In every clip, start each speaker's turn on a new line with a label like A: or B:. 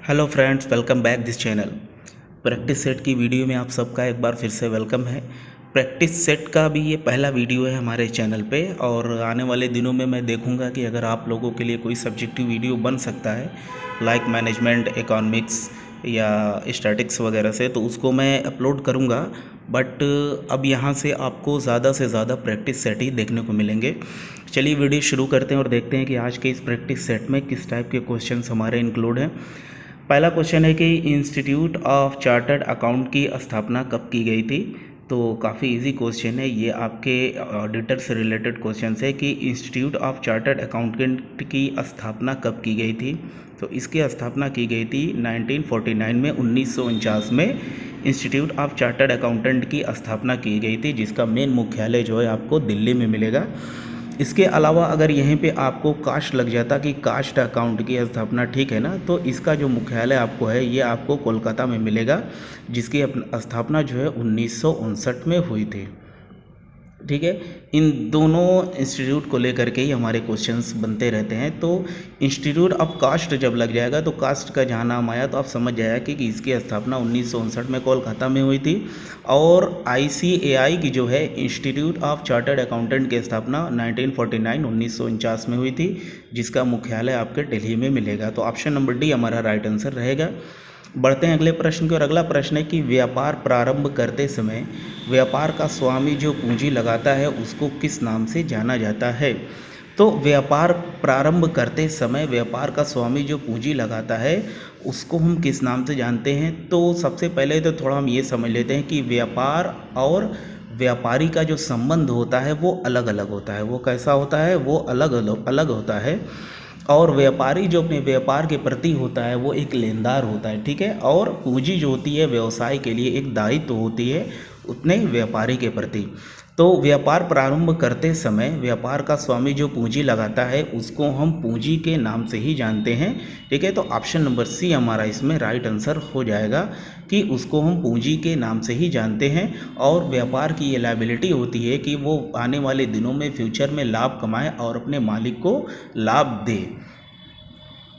A: Hello friends, welcome back this channel. Practice set की video में आप सबका एक बार फिर से वेलकम है। प्रैक्टिस सेट का भी ये पहला वीडियो है हमारे चैनल पे और आने वाले दिनों में मैं देखूंगा कि अगर आप लोगों के लिए कोई सब्जेक्टिव वीडियो बन सकता है लाइक मैनेजमेंट, इकोनॉमिक्स या स्टैटिक्स वगैरह से, तो उसको मैं अपलोड करूंगा। बट अब यहाँ से आपको ज़्यादा से ज़्यादा प्रैक्टिस सेट ही देखने को मिलेंगे। चलिए वीडियो शुरू करते हैं और देखते हैं कि आज के इस प्रैक्टिस सेट में किस टाइप के क्वेश्चंस हमारे इंक्लूड हैं। पहला क्वेश्चन है कि इंस्टीट्यूट ऑफ चार्टर्ड अकाउंट की स्थापना कब की गई थी। तो काफ़ी इजी क्वेश्चन है ये, आपके ऑडिटर से रिलेटेड क्वेश्चन है कि इंस्टीट्यूट ऑफ चार्टर्ड अकाउंटेंट की स्थापना कब की गई थी। तो इसकी स्थापना की गई थी 1949 में, 1949 में इंस्टीट्यूट ऑफ चार्टर्ड अकाउंटेंट की स्थापना की गई थी, जिसका मेन मुख्यालय जो है आपको दिल्ली में मिलेगा। इसके अलावा अगर यहीं पे आपको कास्ट लग जाता कि कास्ट अकाउंट की स्थापना, ठीक है ना, तो इसका जो मुख्यालय आपको है ये आपको कोलकाता में मिलेगा, जिसकी स्थापना जो है 1959 में हुई थी। ठीक है, इन दोनों इंस्टीट्यूट को लेकर के ही हमारे क्वेश्चंस बनते रहते हैं। तो इंस्टीट्यूट ऑफ कास्ट जब लग जाएगा तो कास्ट का जहाँ नाम आया तो आप समझ जाएगा कि इसकी स्थापना 1959 में कोलकाता में हुई थी। और ICAI की जो है इंस्टीट्यूट ऑफ चार्टर्ड अकाउंटेंट की स्थापना 1949 में हुई थी, जिसका मुख्यालय आपके दिल्ली में मिलेगा। तो ऑप्शन नंबर डी हमारा राइट आंसर रहेगा। बढ़ते हैं अगले प्रश्न की, और अगला प्रश्न है कि व्यापार प्रारंभ करते समय व्यापार का स्वामी जो पूंजी लगाता है उसको किस नाम से जाना जाता है। तो व्यापार प्रारंभ करते समय व्यापार का स्वामी जो पूंजी लगाता है उसको हम किस नाम से जानते हैं। तो सबसे पहले तो थोड़ा हम ये समझ लेते हैं कि व्यापार और व्यापारी का जो संबंध होता है वो अलग अलग होता है। वो कैसा होता है, वो अलग अलग अलग होता है। और व्यापारी जो अपने व्यापार के प्रति होता है वो एक लेनदार होता है, ठीक है। और पूंजी जो होती है व्यवसाय के लिए एक दायित्व होती है उतने व्यापारी के प्रति। तो व्यापार प्रारंभ करते समय व्यापार का स्वामी जो पूंजी लगाता है उसको हम पूंजी के नाम से ही जानते हैं, ठीक है। तो ऑप्शन नंबर सी हमारा इसमें राइट आंसर हो जाएगा कि उसको हम पूंजी के नाम से ही जानते हैं। और व्यापार की ये लायबिलिटी होती है कि वो आने वाले दिनों में फ्यूचर में लाभ कमाए और अपने मालिक को लाभ दे।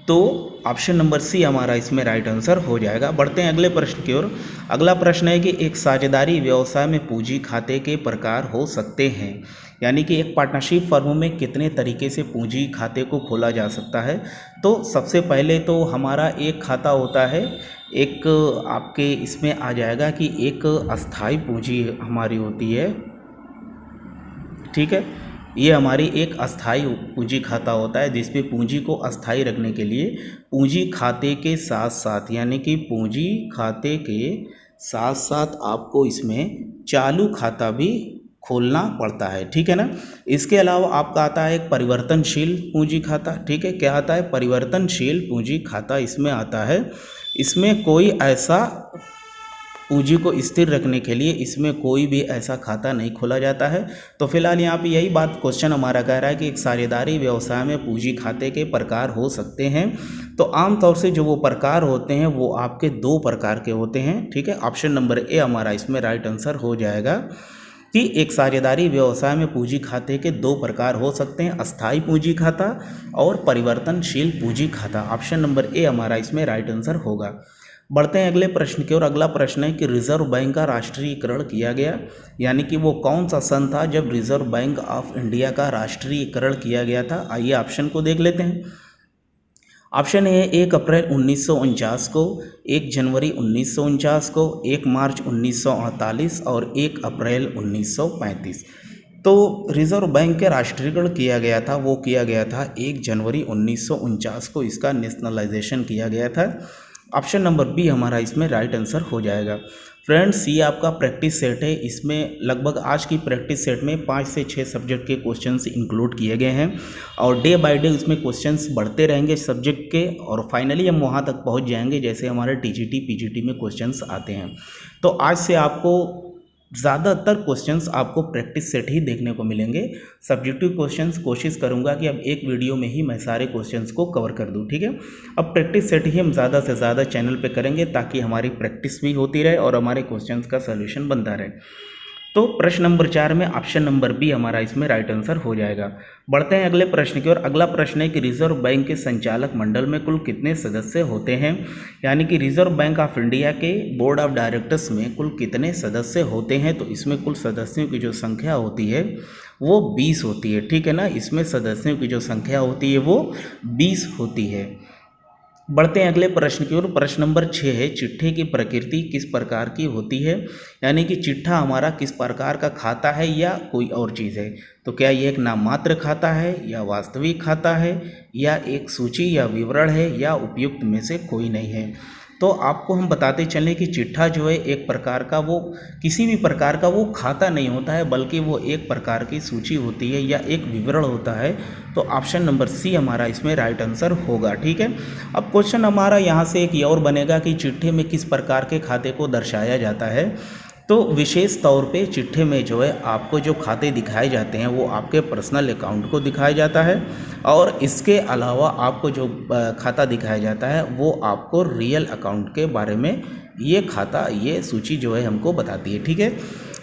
A: तो ऑप्शन नंबर सी हमारा इसमें राइट आंसर हो जाएगा। बढ़ते हैं अगले प्रश्न की ओर। अगला प्रश्न है कि एक साझेदारी व्यवसाय में पूंजी खाते के प्रकार हो सकते हैं, यानी कि एक पार्टनरशिप फर्म में कितने तरीके से पूंजी खाते को खोला जा सकता है। तो सबसे पहले तो हमारा एक खाता होता है, एक आपके इसमें आ जाएगा कि एक अस्थाई पूंजी हमारी होती है, ठीक है। ये हमारी एक अस्थाई पूंजी खाता होता है जिसमें पूंजी को अस्थाई रखने के लिए पूंजी खाते के साथ साथ, यानी कि पूंजी खाते के साथ साथ आपको इसमें चालू खाता भी खोलना पड़ता है, ठीक है ना। इसके अलावा आपका आता है एक परिवर्तनशील पूंजी खाता, ठीक है। क्या आता है, परिवर्तनशील पूंजी खाता इसमें आता है। इसमें कोई ऐसा पूंजी को स्थिर रखने के लिए इसमें कोई भी ऐसा खाता नहीं खोला जाता है। तो फिलहाल यहाँ पे यही बात क्वेश्चन हमारा कह रहा है कि एक साझेदारी व्यवसाय में पूंजी खाते के प्रकार हो सकते हैं। तो आमतौर से जो वो प्रकार होते हैं वो आपके दो प्रकार के होते हैं, ठीक है। ऑप्शन नंबर ए हमारा इसमें राइट आंसर हो जाएगा कि एक साझेदारी व्यवसाय में पूंजी खाते के दो प्रकार हो सकते हैं, अस्थाई पूंजी खाता और परिवर्तनशील पूंजी खाता। ऑप्शन नंबर ए हमारा इसमें राइट आंसर होगा। बढ़ते हैं अगले प्रश्न की ओर। अगला प्रश्न है कि रिजर्व बैंक का राष्ट्रीयकरण किया गया, यानी कि वो कौन सा सन था जब रिजर्व बैंक ऑफ इंडिया का राष्ट्रीयकरण किया गया था। आइए ऑप्शन को देख लेते हैं। ऑप्शन ए 1 अप्रैल 1949 को, 1 जनवरी 1949 को, 1 मार्च 1948 और 1 अप्रैल 1935। तो रिजर्व बैंक के राष्ट्रीयकरण किया गया था, वो किया गया था 1 जनवरी 1949 को, इसका नेशनलाइजेशन किया गया था। ऑप्शन नंबर बी हमारा इसमें राइट आंसर हो जाएगा। फ्रेंड्स, ये आपका प्रैक्टिस सेट है, इसमें लगभग आज की प्रैक्टिस सेट में 5 से 6 सब्जेक्ट के क्वेश्चंस इंक्लूड किए गए हैं और डे बाय डे उसमें क्वेश्चंस बढ़ते रहेंगे सब्जेक्ट के, और फाइनली हम वहाँ तक पहुँच जाएंगे जैसे हमारे TGT PGT में क्वेश्चंस आते हैं। तो आज से आपको ज़्यादातर क्वेश्चंस आपको प्रैक्टिस सेट ही देखने को मिलेंगे। सब्जेक्टिव क्वेश्चंस कोशिश करूंगा कि अब एक वीडियो में ही मैं सारे क्वेश्चंस को कवर कर दूं, ठीक है। अब प्रैक्टिस सेट ही हम ज़्यादा से ज़्यादा चैनल पे करेंगे ताकि हमारी प्रैक्टिस भी होती रहे और हमारे क्वेश्चंस का सलूशन बनता रहे। तो प्रश्न नंबर 4 में ऑप्शन नंबर बी हमारा इसमें राइट आंसर हो जाएगा। बढ़ते हैं अगले प्रश्न की ओर। अगला प्रश्न है कि रिजर्व बैंक के संचालक मंडल में कुल कितने सदस्य होते हैं, यानी कि रिजर्व बैंक ऑफ इंडिया के बोर्ड ऑफ डायरेक्टर्स में कुल कितने सदस्य होते हैं। तो इसमें कुल सदस्यों की जो संख्या होती है वो 20 होती है, ठीक है ना। इसमें सदस्यों की जो संख्या होती है वो 20 होती है। बढ़ते हैं अगले प्रश्न की ओर। प्रश्न नंबर 6 है, चिट्ठे की प्रकृति किस प्रकार की होती है, यानी कि चिट्ठा हमारा किस प्रकार का खाता है या कोई और चीज़ है। तो क्या ये एक नाममात्र खाता है या वास्तविक खाता है या एक सूची या विवरण है या उपयुक्त में से कोई नहीं है। तो आपको हम बताते चलें कि चिट्ठा जो है एक प्रकार का वो किसी भी प्रकार का वो खाता नहीं होता है, बल्कि वो एक प्रकार की सूची होती है या एक विवरण होता है। तो ऑप्शन नंबर सी हमारा इसमें राइट आंसर होगा, ठीक है। अब क्वेश्चन हमारा यहाँ से एक ये और बनेगा कि चिट्ठे में किस प्रकार के खाते को दर्शाया जाता है। तो विशेष तौर पे चिट्ठे में जो है आपको जो खाते दिखाए जाते हैं वो आपके पर्सनल अकाउंट को दिखाया जाता है, और इसके अलावा आपको जो खाता दिखाया जाता है वो आपको रियल अकाउंट के बारे में ये खाता ये सूची जो है हमको बताती है, ठीक है।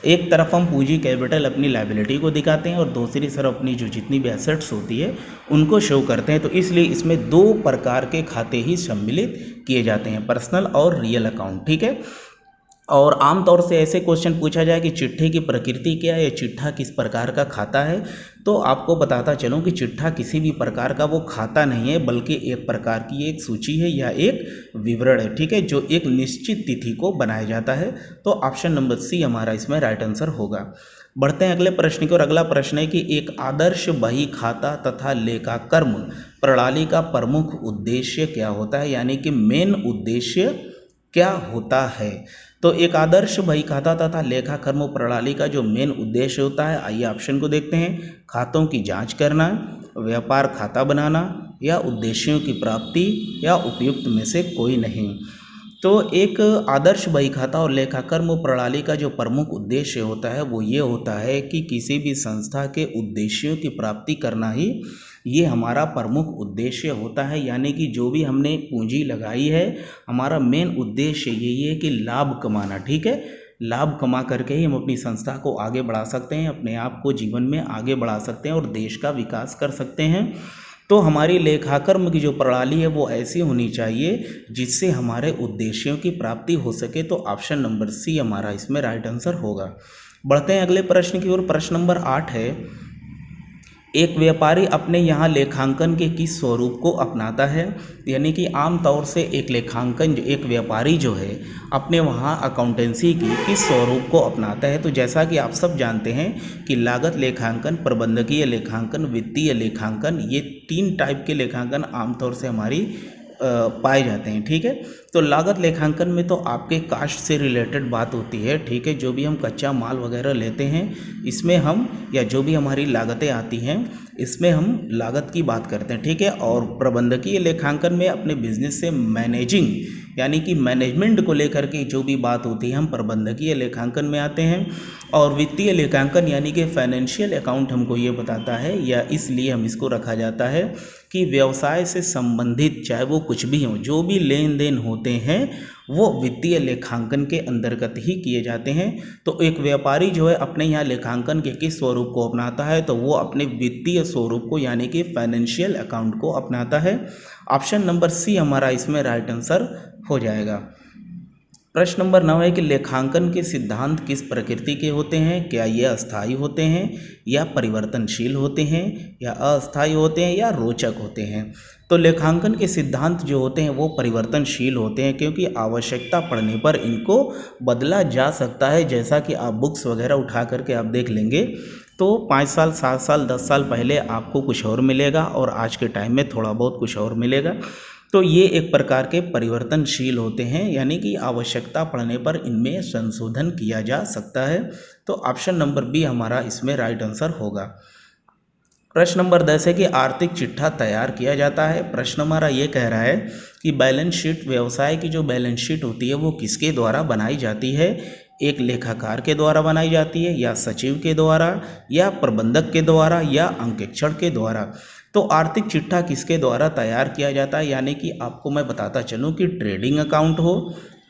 A: एक तरफ हम पूंजी कैपिटल अपनी लायबिलिटी को दिखाते हैं और दूसरी तरफ अपनी जो जितनी भी एसेट्स होती है उनको शो करते हैं। तो इसलिए इसमें 2 प्रकार के खाते ही सम्मिलित किए जाते हैं, पर्सनल और रियल अकाउंट, ठीक है। और आमतौर से ऐसे क्वेश्चन पूछा जाए कि चिट्ठे की प्रकृति क्या है या चिट्ठा किस प्रकार का खाता है, तो आपको बताता चलूं कि चिट्ठा किसी भी प्रकार का वो खाता नहीं है, बल्कि एक प्रकार की एक सूची है या एक विवरण है, ठीक है, जो एक निश्चित तिथि को बनाया जाता है। तो ऑप्शन नंबर सी हमारा इसमें राइट आंसर होगा। बढ़ते हैं अगले प्रश्न की और। अगला प्रश्न है कि एक आदर्श बही खाता तथा लेखाकर्म प्रणाली का प्रमुख उद्देश्य क्या होता है, यानी कि मेन उद्देश्य क्या होता है। तो एक आदर्श बही खाता तथा लेखाकर्म प्रणाली का जो मेन उद्देश्य होता है, आइए ऑप्शन को देखते हैं। खातों की जांच करना, व्यापार खाता बनाना, या उद्देश्यों की प्राप्ति, या उपयुक्त में से कोई नहीं। तो एक आदर्श बही खाता और लेखाकर्म प्रणाली का जो प्रमुख उद्देश्य होता है वो ये होता है कि किसी भी संस्था के उद्देश्यों की प्राप्ति करना ही ये हमारा प्रमुख उद्देश्य होता है। यानी कि जो भी हमने पूंजी लगाई है हमारा मेन उद्देश्य यही है कि लाभ कमाना, ठीक है। लाभ कमा करके ही हम अपनी संस्था को आगे बढ़ा सकते हैं, अपने आप को जीवन में आगे बढ़ा सकते हैं और देश का विकास कर सकते हैं। तो हमारी लेखाकर्म की जो प्रणाली है वो ऐसी होनी चाहिए जिससे हमारे उद्देश्यों की प्राप्ति हो सके। तो ऑप्शन नंबर सी हमारा इसमें राइट आंसर होगा। बढ़ते हैं अगले प्रश्न की ओर। प्रश्न नंबर 8 है, एक व्यापारी अपने यहाँ लेखांकन के किस स्वरूप को अपनाता है, यानी कि आम तौर से एक लेखांकन एक व्यापारी जो है अपने वहाँ अकाउंटेंसी की किस स्वरूप को अपनाता है। तो जैसा कि आप सब जानते हैं कि लागत लेखांकन, प्रबंधकीय लेखांकन, वित्तीय लेखांकन, ये 3 टाइप के लेखांकन आमतौर से हमारी पाए जाते हैं, ठीक है। तो लागत लेखांकन में तो आपके कास्ट से रिलेटेड बात होती है, ठीक है। जो भी हम कच्चा माल वगैरह लेते हैं इसमें हम या जो भी हमारी लागतें आती हैं इसमें हम लागत की बात करते हैं, ठीक है। और प्रबंधकीय लेखांकन में अपने बिजनेस से मैनेजिंग यानी कि मैनेजमेंट को लेकर के जो भी बात होती है हम प्रबंधकीय लेखांकन में आते हैं। और वित्तीय लेखांकन यानी कि फाइनेंशियल अकाउंट हमको ये बताता है, या इसलिए हम इसको रखा जाता है कि व्यवसाय से संबंधित चाहे वो कुछ भी हो, जो भी लेन देन होते हैं वो वित्तीय लेखांकन के अंतर्गत ही किए जाते हैं। तो एक व्यापारी जो है अपने यहाँ लेखांकन के किस स्वरूप को अपनाता है, तो वो अपने वित्तीय स्वरूप को यानी कि फाइनेंशियल अकाउंट को अपनाता है। ऑप्शन नंबर सी हमारा इसमें राइट आंसर हो जाएगा। प्रश्न नंबर 9 है कि लेखांकन के सिद्धांत किस प्रकृति के होते हैं, क्या ये अस्थायी होते हैं या परिवर्तनशील होते हैं या अस्थायी होते हैं या रोचक होते हैं। तो लेखांकन के सिद्धांत जो होते हैं वो परिवर्तनशील होते हैं, क्योंकि आवश्यकता पड़ने पर इनको बदला जा सकता है। जैसा कि आप बुक्स वगैरह उठा करके आप देख लेंगे तो 5 साल 7 साल 10 साल पहले आपको कुछ और मिलेगा और आज के टाइम में थोड़ा बहुत कुछ और मिलेगा। तो ये एक प्रकार के परिवर्तनशील होते हैं, यानी कि आवश्यकता पड़ने पर इनमें संशोधन किया जा सकता है। तो ऑप्शन नंबर बी हमारा इसमें राइट आंसर होगा। प्रश्न नंबर 10 है कि आर्थिक चिट्ठा तैयार किया जाता है। प्रश्न हमारा ये कह रहा है कि बैलेंस शीट, व्यवसाय की जो बैलेंस शीट होती है वो किसके द्वारा बनाई जाती है, एक लेखाकार के द्वारा बनाई जाती है या सचिव के द्वारा या प्रबंधक के द्वारा या अंकेक्षण के द्वारा। तो आर्थिक चिट्ठा किसके द्वारा तैयार किया जाता है, यानी कि आपको मैं बताता चलूँ कि ट्रेडिंग अकाउंट हो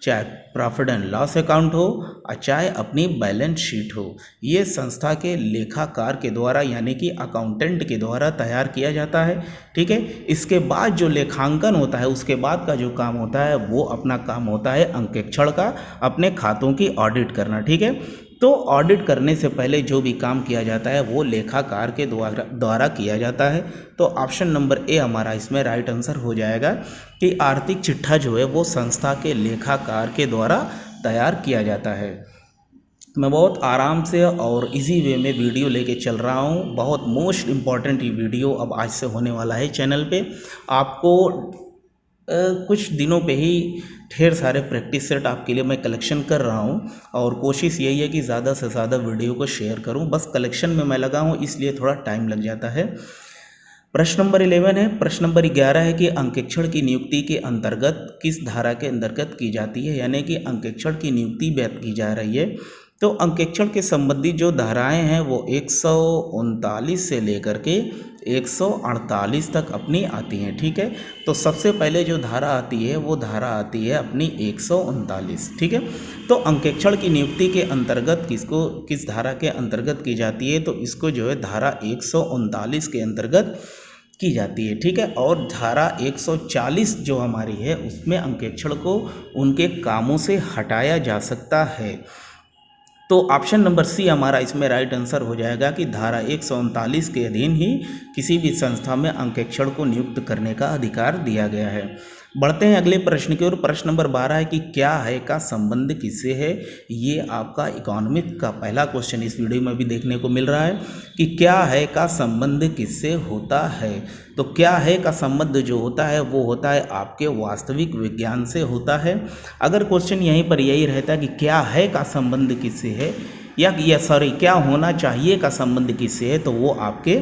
A: चाहे प्रॉफिट एंड लॉस अकाउंट हो और चाहे अपनी बैलेंस शीट हो, ये संस्था के लेखाकार के द्वारा यानी कि अकाउंटेंट के द्वारा तैयार किया जाता है। ठीक है, इसके बाद जो लेखांकन होता है उसके बाद का जो काम होता है वो अपना काम होता है अंकेक्षण का, अपने खातों की ऑडिट करना। ठीक है, तो ऑडिट करने से पहले जो भी काम किया जाता है वो लेखाकार के द्वारा किया जाता है। तो ऑप्शन नंबर ए हमारा इसमें राइट आंसर हो जाएगा कि आर्थिक चिट्ठा जो है वो संस्था के लेखाकार के द्वारा तैयार किया जाता है। मैं बहुत आराम से और इजी वे में वीडियो लेके चल रहा हूँ। बहुत मोस्ट इम्पॉर्टेंट ये वीडियो अब आज से होने वाला है चैनल पे। आपको कुछ दिनों पे ही ढेर सारे प्रैक्टिस सेट आपके लिए मैं कलेक्शन कर रहा हूँ और कोशिश यही है कि ज़्यादा से ज़्यादा वीडियो को शेयर करूँ। बस कलेक्शन में मैं लगा हूँ इसलिए थोड़ा टाइम लग जाता है। प्रश्न नंबर 11 है। प्रश्न नंबर 11 है कि अंकेक्षण की नियुक्ति के अंतर्गत किस धारा के अंतर्गत की जाती है, यानी कि अंकेक्षण की नियुक्ति व्यक्त की जा रही है। तो अंकेक्षण के संबंधी जो धाराएं हैं वो 139 से लेकर के 148 तक अपनी आती हैं। ठीक है, तो सबसे पहले जो धारा आती है वो धारा आती है अपनी 139। ठीक है, तो अंकेक्षण की नियुक्ति के अंतर्गत किस धारा के अंतर्गत की जाती है, तो इसको जो है धारा 139 के अंतर्गत की जाती है। ठीक है, और धारा 140 जो हमारी है उसमें अंकेक्षण को उनके कामों से हटाया जा सकता है। तो ऑप्शन नंबर सी हमारा इसमें राइट आंसर हो जाएगा कि धारा 139 के अधीन ही किसी भी संस्था में अंकेक्षण को नियुक्त करने का अधिकार दिया गया है। बढ़ते हैं अगले प्रश्न की ओर। प्रश्न नंबर 12 है कि क्या है का संबंध किससे है। ये आपका इकोनॉमिक का पहला क्वेश्चन इस वीडियो में भी देखने को मिल रहा है कि क्या है का संबंध किससे होता है। तो क्या है का संबंध जो होता है वो होता है आपके वास्तविक विज्ञान से होता है। अगर क्वेश्चन यहीं पर यही रहता है कि क्या है का संबंध किससे है या क्या होना चाहिए का संबंध किससे है, तो वो आपके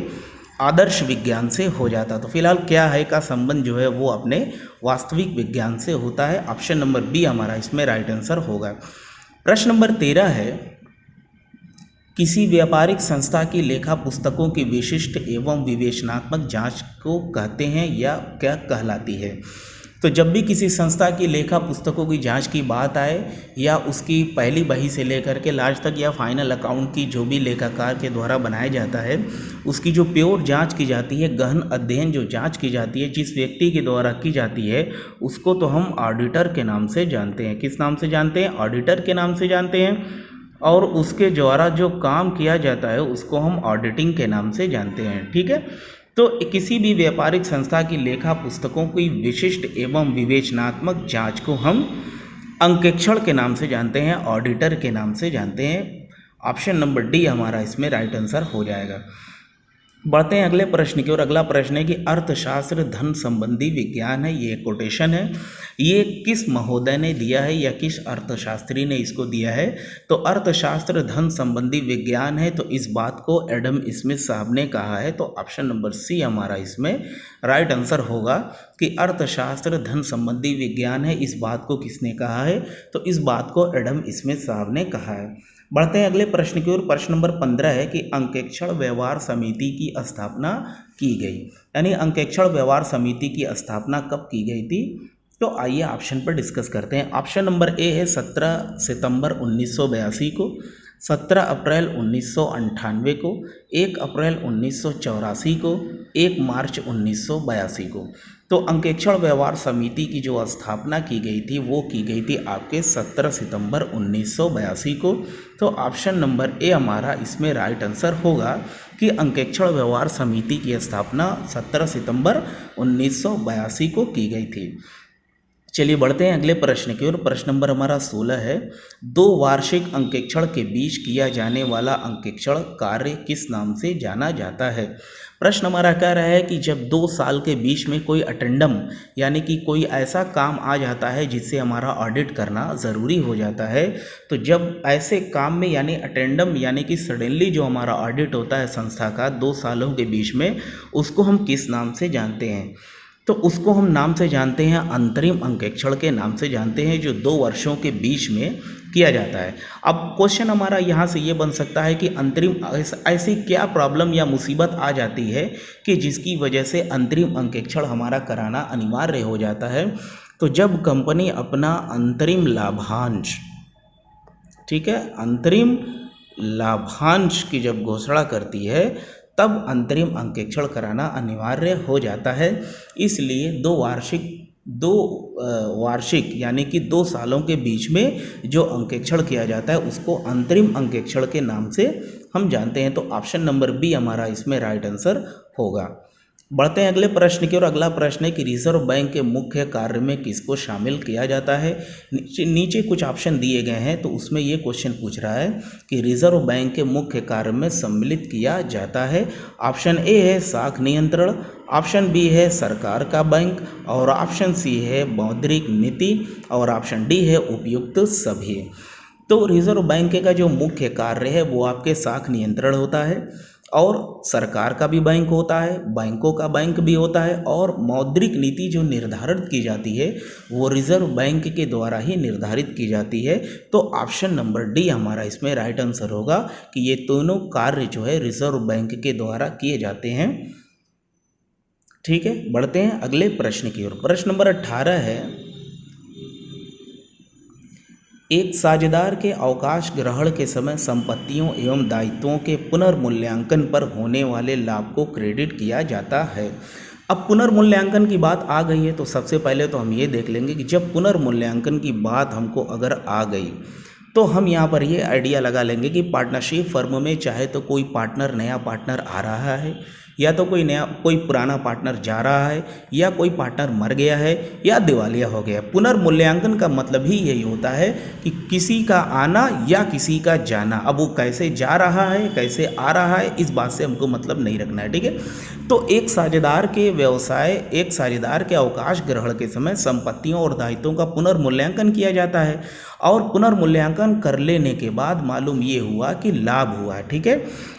A: आदर्श विज्ञान से हो जाता। तो फिलहाल क्या है का संबंध जो है वो अपने वास्तविक विज्ञान से होता है। ऑप्शन नंबर बी हमारा इसमें राइट आंसर होगा। प्रश्न नंबर 13 है, किसी व्यापारिक संस्था की लेखा पुस्तकों की विशिष्ट एवं विवेचनात्मक जांच को कहते हैं या क्या कहलाती है। तो जब भी किसी संस्था की लेखा पुस्तकों की जांच की बात आए या उसकी पहली बही से लेकर के लास्ट तक या फाइनल अकाउंट की जो भी लेखाकार के द्वारा बनाया जाता है उसकी जो प्योर जांच की जाती है, गहन अध्ययन जो जांच की जाती है जिस व्यक्ति के द्वारा की जाती है उसको तो हम ऑडिटर के नाम से जानते हैं। किस नाम से जानते हैं? ऑडिटर के नाम से जानते हैं। और उसके द्वारा जो काम किया जाता है उसको हम ऑडिटिंग के नाम से जानते हैं। ठीक है, तो किसी भी व्यापारिक संस्था की लेखा पुस्तकों की विशिष्ट एवं विवेचनात्मक जांच को हम अंकेक्षण के नाम से जानते हैं, ऑडिटर के नाम से जानते हैं। ऑप्शन नंबर डी हमारा इसमें राइट आंसर हो जाएगा। बढ़ते हैं अगले प्रश्न की ओर। अगला प्रश्न है कि अर्थशास्त्र धन संबंधी विज्ञान है, ये कोटेशन है, ये किस महोदय ने दिया है या किस अर्थशास्त्री ने इसको दिया है। तो अर्थशास्त्र धन संबंधी विज्ञान है, तो इस बात को एडम स्मिथ साहब ने कहा है। तो ऑप्शन नंबर सी हमारा इसमें राइट आंसर होगा कि अर्थशास्त्र धन संबंधी विज्ञान है। इस बात को किसने कहा है? तो इस बात को एडम स्मिथ साहब ने कहा है। बढ़ते हैं अगले प्रश्न की ओर। प्रश्न नंबर 15 है कि अंकेक्षण व्यवहार समिति की स्थापना की गई, यानी अंकेक्षण व्यवहार समिति की स्थापना कब की गई थी। तो आइए ऑप्शन पर डिस्कस करते हैं। ऑप्शन नंबर ए है 17 सितंबर 1982 को, 17 अप्रैल 1998 को, 1 अप्रैल 1984 को, 1 मार्च 1982 को। तो अंकेक्षण व्यवहार समिति की जो स्थापना की गई थी वो की गई थी आपके 17 सितंबर 1982 को। तो ऑप्शन नंबर ए हमारा इसमें राइट आंसर होगा कि अंकेक्षण व्यवहार समिति की स्थापना 17 सितंबर 1982 को की गई थी। चलिए बढ़ते हैं अगले प्रश्न की ओर। प्रश्न नंबर हमारा 16 है, दो वार्षिक अंकेक्षण के बीच किया जाने वाला अंकेक्षण कार्य किस नाम से जाना जाता है। प्रश्न हमारा कह रहा है कि जब 2 साल के बीच में कोई अटेंडम यानी कि कोई ऐसा काम आ जाता है जिससे हमारा ऑडिट करना ज़रूरी हो जाता है, तो जब ऐसे काम में यानी अटेंडम यानी कि सडनली जो हमारा ऑडिट होता है संस्था का 2 सालों के बीच में, उसको हम किस नाम से जानते हैं। तो उसको हम नाम से जानते हैं अंतरिम अंकेक्षण के नाम से जानते हैं, जो 2 वर्षों के बीच में किया जाता है। अब क्वेश्चन हमारा यहाँ से ये बन सकता है कि अंतरिम ऐसी क्या प्रॉब्लम या मुसीबत आ जाती है कि जिसकी वजह से अंतरिम अंकेक्षण हमारा कराना अनिवार्य हो जाता है। तो जब कंपनी अपना अंतरिम लाभांश, ठीक है, अंतरिम लाभांश की जब घोषणा करती है तब अंतरिम अंकेक्षण कराना अनिवार्य हो जाता है। इसलिए दो वार्षिक यानी कि 2 सालों के बीच में जो अंकेक्षण किया जाता है उसको अंतरिम अंकेक्षण के नाम से हम जानते हैं। तो ऑप्शन नंबर बी हमारा इसमें राइट आंसर होगा। बढ़ते हैं अगले प्रश्न की ओर। अगला प्रश्न है कि रिजर्व बैंक के मुख्य कार्य में किसको शामिल किया जाता है। नीचे कुछ ऑप्शन दिए गए हैं तो उसमें ये क्वेश्चन पूछ रहा है कि रिजर्व बैंक के मुख्य कार्य में सम्मिलित किया जाता है। ऑप्शन ए है साख नियंत्रण, ऑप्शन बी है सरकार का बैंक, और ऑप्शन सी है मौद्रिक नीति, और ऑप्शन डी है उपयुक्त सभी। तो रिजर्व बैंक का जो मुख्य कार्य है वो आपके साख नियंत्रण होता है, और सरकार का भी बैंक होता है, बैंकों का बैंक भी होता है, और मौद्रिक नीति जो निर्धारित की जाती है वो रिजर्व बैंक के द्वारा ही निर्धारित की जाती है। तो ऑप्शन नंबर डी हमारा इसमें राइट आंसर होगा कि ये दोनों कार्य जो है रिजर्व बैंक के द्वारा किए जाते हैं। ठीक है, बढ़ते हैं अगले प्रश्न की ओर। प्रश्न नंबर 18 है, एक साझेदार के अवकाश ग्रहण के समय संपत्तियों एवं दायित्वों के पुनर्मूल्यांकन पर होने वाले लाभ को क्रेडिट किया जाता है। अब पुनर्मूल्यांकन की बात आ गई है तो सबसे पहले तो हम ये देख लेंगे कि जब पुनर्मूल्यांकन की बात हमको अगर आ गई तो हम यहाँ पर ये आइडिया लगा लेंगे कि पार्टनरशिप फर्म में चाहे तो कोई पार्टनर नया पार्टनर आ रहा है, या तो कोई पुराना पार्टनर जा रहा है, या कोई पार्टनर मर गया है, या दिवालिया हो गया। पुनर्मूल्यांकन का मतलब ही यही होता है कि किसी का आना या किसी का जाना। अब वो कैसे जा रहा है कैसे आ रहा है इस बात से हमको मतलब नहीं रखना है। ठीक है, तो एक साझेदार के अवकाश ग्रहण के समय संपत्तियों और दायित्वों का पुनर्मूल्यांकन किया जाता है, और पुनर्मूल्यांकन कर लेने के बाद मालूम ये हुआ कि लाभ हुआ है। ठीक है,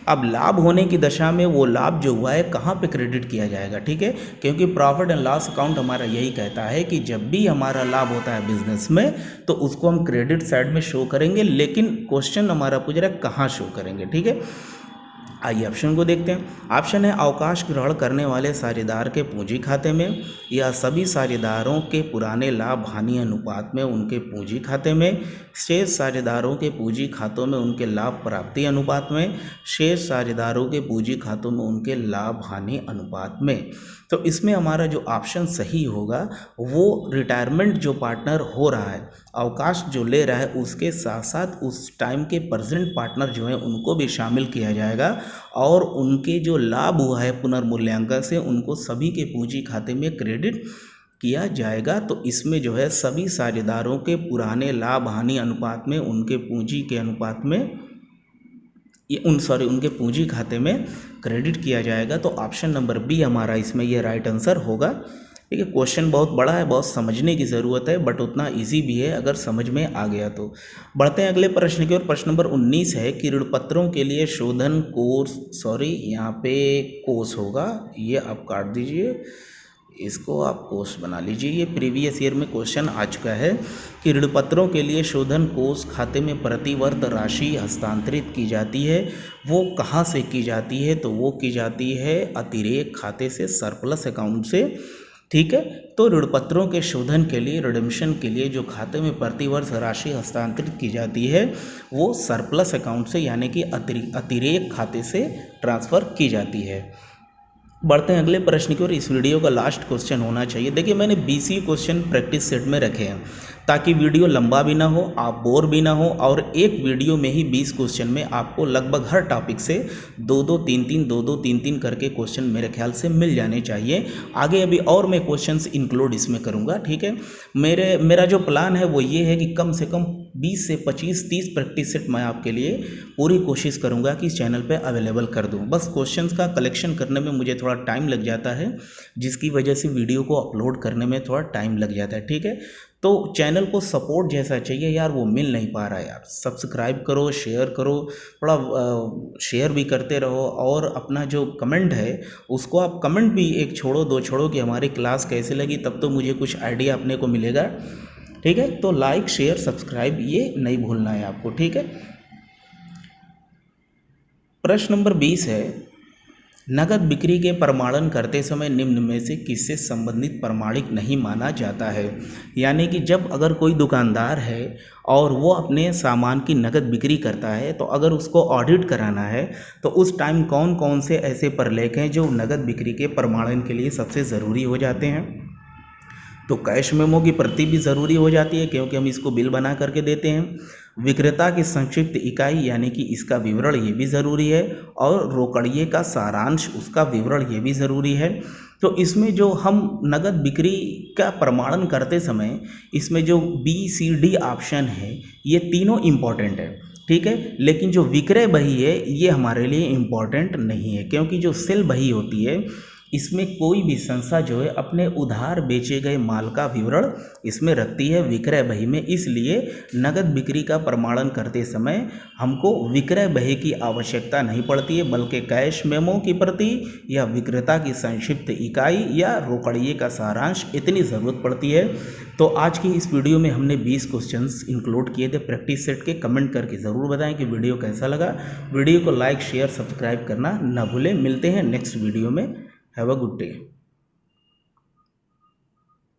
A: अब लाभ होने की दशा में वो लाभ जो हुआ है कहाँ पे क्रेडिट किया जाएगा। ठीक है, क्योंकि प्रॉफिट एंड लॉस अकाउंट हमारा यही कहता है कि जब भी हमारा लाभ होता है बिजनेस में तो उसको हम क्रेडिट साइड में शो करेंगे, लेकिन क्वेश्चन हमारा पूछ रहा है कहाँ शो करेंगे। ठीक है, आइए ऑप्शन को देखते हैं। ऑप्शन है अवकाश ग्रहण करने वाले साझेदार के पूंजी खाते में, या सभी साझेदारों के पुराने लाभ हानि अनुपात में उनके पूंजी खाते में, शेष साझेदारों के पूंजी खातों में उनके लाभ प्राप्ति अनुपात में, शेष साझेदारों के पूंजी खातों में उनके लाभ हानि अनुपात में। तो इसमें हमारा जो ऑप्शन सही होगा वो रिटायरमेंट जो पार्टनर हो रहा है, अवकाश जो ले रहा है, उसके साथ साथ उस टाइम के प्रेजेंट पार्टनर जो है उनको भी शामिल किया जाएगा, और उनके जो लाभ हुआ है पुनर्मूल्यांकन से उनको सभी के पूंजी खाते में क्रेडिट किया जाएगा। तो इसमें जो है सभी साझेदारों के पुराने लाभ हानि अनुपात में उनके पूंजी के अनुपात में उनके पूंजी खाते में क्रेडिट किया जाएगा। तो ऑप्शन नंबर बी हमारा इसमें ये राइट आंसर होगा। ठीक है, क्वेश्चन बहुत बड़ा है, बहुत समझने की ज़रूरत है, बट उतना इजी भी है अगर समझ में आ गया तो। बढ़ते हैं अगले प्रश्न की ओर। प्रश्न नंबर 19 है कि ऋण पत्रों के लिए शोधन यहाँ पे कोर्स होगा, ये आप काट दीजिए, इसको आप कोर्स बना लीजिए। ये प्रीवियस ईयर में क्वेश्चन आ चुका है कि ऋण पत्रों के लिए शोधन कोष खाते में प्रतिवर्ष राशि हस्तांतरित की जाती है, वो कहाँ से की जाती है, तो वो की जाती है अतिरेक खाते से, सरप्लस अकाउंट से। ठीक है, तो ऋण पत्रों के शोधन के लिए, रिडेम्पशन के लिए जो खाते में प्रतिवर्ष राशि हस्तांतरित की जाती है वो सरप्लस अकाउंट से यानी कि अतिरेक खाते से ट्रांसफ़र की जाती है। बढ़ते हैं अगले प्रश्न की ओर। इस वीडियो का लास्ट क्वेश्चन होना चाहिए। देखिए मैंने 20 ही क्वेश्चन प्रैक्टिस सेट में रखे हैं ताकि वीडियो लंबा भी ना हो, आप बोर भी ना हो, और एक वीडियो में ही 20 क्वेश्चन में आपको लगभग हर टॉपिक से 2-2, 3-3 करके क्वेश्चन मेरे ख्याल से मिल जाने चाहिए। आगे अभी और मैं क्वेश्चंस इंक्लूड इसमें करूँगा। ठीक है, मेरा जो प्लान है वो ये है कि कम से कम 20 से 25-30 प्रैक्टिस सेट मैं आपके लिए पूरी कोशिश करूँगा कि इस चैनल पर अवेलेबल कर दूँ। बस क्वेश्चंस का कलेक्शन करने में मुझे थोड़ा टाइम लग जाता है, जिसकी वजह से वीडियो को अपलोड करने में थोड़ा टाइम लग जाता है। ठीक है, तो चैनल को सपोर्ट जैसा चाहिए यार वो मिल नहीं पा रहा है यार। सब्सक्राइब करो, शेयर करो, थोड़ा शेयर भी करते रहो, और अपना जो कमेंट है उसको आप कमेंट भी एक छोड़ो, 2 छोड़ो कि हमारी क्लास कैसे लगी, तब तो मुझे कुछ आइडिया अपने को मिलेगा। ठीक है, तो लाइक शेयर सब्सक्राइब ये नहीं भूलना है आपको, ठीक है। प्रश्न नंबर 20 है, नगद बिक्री के प्रमाणन करते समय निम्न में से किससे संबंधित प्रमाणिक नहीं माना जाता है। यानी कि जब अगर कोई दुकानदार है और वो अपने सामान की नगद बिक्री करता है, तो अगर उसको ऑडिट कराना है तो उस टाइम कौन कौन से ऐसे प्रलेख हैं जो नगद बिक्री के प्रमाणन के लिए सबसे ज़रूरी हो जाते हैं। तो कैश मेमो की प्रति भी ज़रूरी हो जाती है क्योंकि हम इसको बिल बना करके देते हैं। विक्रेता की संक्षिप्त इकाई यानी कि इसका विवरण ये भी ज़रूरी है, और रोकड़िए का सारांश उसका विवरण ये भी ज़रूरी है। तो इसमें जो हम नगद बिक्री का प्रमाणन करते समय इसमें जो BCD ऑप्शन है ये तीनों इम्पॉर्टेंट है, ठीक है। लेकिन जो विक्रय बही है ये हमारे लिए इम्पॉर्टेंट नहीं है, क्योंकि जो सेल बही होती है इसमें कोई भी संस्था जो है अपने उधार बेचे गए माल का विवरण इसमें रखती है विक्रय बही में। इसलिए नगद बिक्री का प्रमाणन करते समय हमको विक्रय बही की आवश्यकता नहीं पड़ती है, बल्कि कैश मेमो की प्रति या विक्रेता की संक्षिप्त इकाई या रोकड़िए का सारांश इतनी ज़रूरत पड़ती है। तो आज की इस वीडियो में हमने 20 क्वेश्चंस इंक्लूड किए थे प्रैक्टिस सेट के। कमेंट करके ज़रूर बताएं कि वीडियो कैसा लगा। वीडियो को लाइक शेयर सब्सक्राइब करना ना भूलें। मिलते हैं नेक्स्ट वीडियो में। Have a good day.